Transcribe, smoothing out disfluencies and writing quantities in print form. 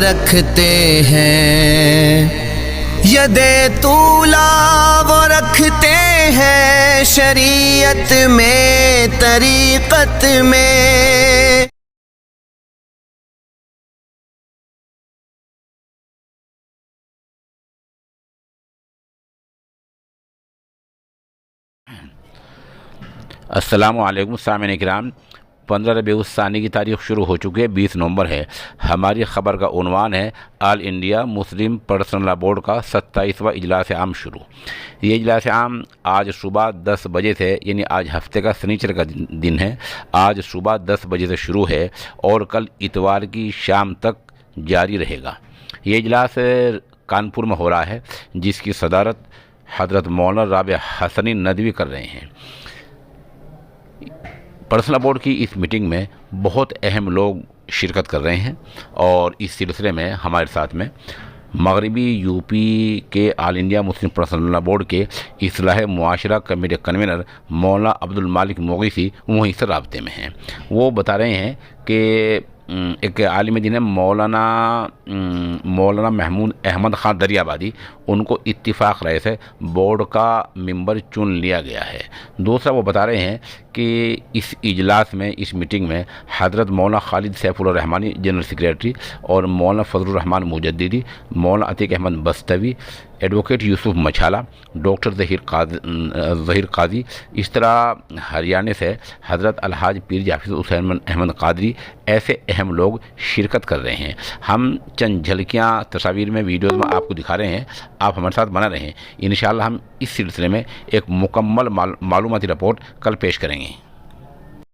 رکھتے ہیں، یدے طولا وہ رکھتے ہیں شریعت میں طریقت میں۔ السلام علیکم سامعین اکرام، 15 ربیع الثانی کی تاریخ شروع ہو چکی ہے، 20 نومبر ہے۔ ہماری خبر کا عنوان ہے آل انڈیا مسلم پرسنل لا بورڈ کا 27واں اجلاس عام شروع۔ یہ اجلاس عام آج صبح 10 بجے سے، یعنی آج ہفتے کا سنیچر کا دن ہے، آج صبح 10 بجے سے شروع ہے اور کل اتوار کی شام تک جاری رہے گا۔ یہ اجلاس کانپور میں ہو رہا ہے، جس کی صدارت حضرت مولانا رابع حسنی ندوی کر رہے ہیں۔ پرسنل بورڈ کی اس میٹنگ میں بہت اہم لوگ شرکت کر رہے ہیں، اور اس سلسلے میں ہمارے ساتھ میں مغربی یو پی کے آل انڈیا مسلم پرسنل بورڈ کے اصلاح معاشرہ کمیٹی کنوینر مولانا عبد المالک مغیثی وہیں سے رابطے میں ہیں۔ وہ بتا رہے ہیں کہ ایک عالم دین ہے مولانا محمود احمد خان دریابادی، ان کو اتفاق رائے سے بورڈ کا ممبر چن لیا گیا ہے۔ دوسرا وہ بتا رہے ہیں کہ اس اجلاس میں، اس میٹنگ میں حضرت مولانا خالد سیف الرحمانی جنرل سیکریٹری، اور مولانا فضل الرحمان مجددی، مولانا عتیق احمد بستوی، ایڈوکیٹ یوسف مچھالہ، ڈاکٹر ظہیر قاضی، اس طرح ہریانہ سے حضرت الحاج پیر جعفر حسین احمد قادری، ایسے اہم لوگ شرکت کر رہے ہیں۔ ہم چند جھلکیاں تصاویر میں، ویڈیوز میں آپ کو دکھا رہے ہیں، آپ ہمارے ساتھ بنا رہے ہیں۔ انشاءاللہ ہم اس سلسلے میں ایک مکمل معلوماتی رپورٹ کل پیش کریں گے۔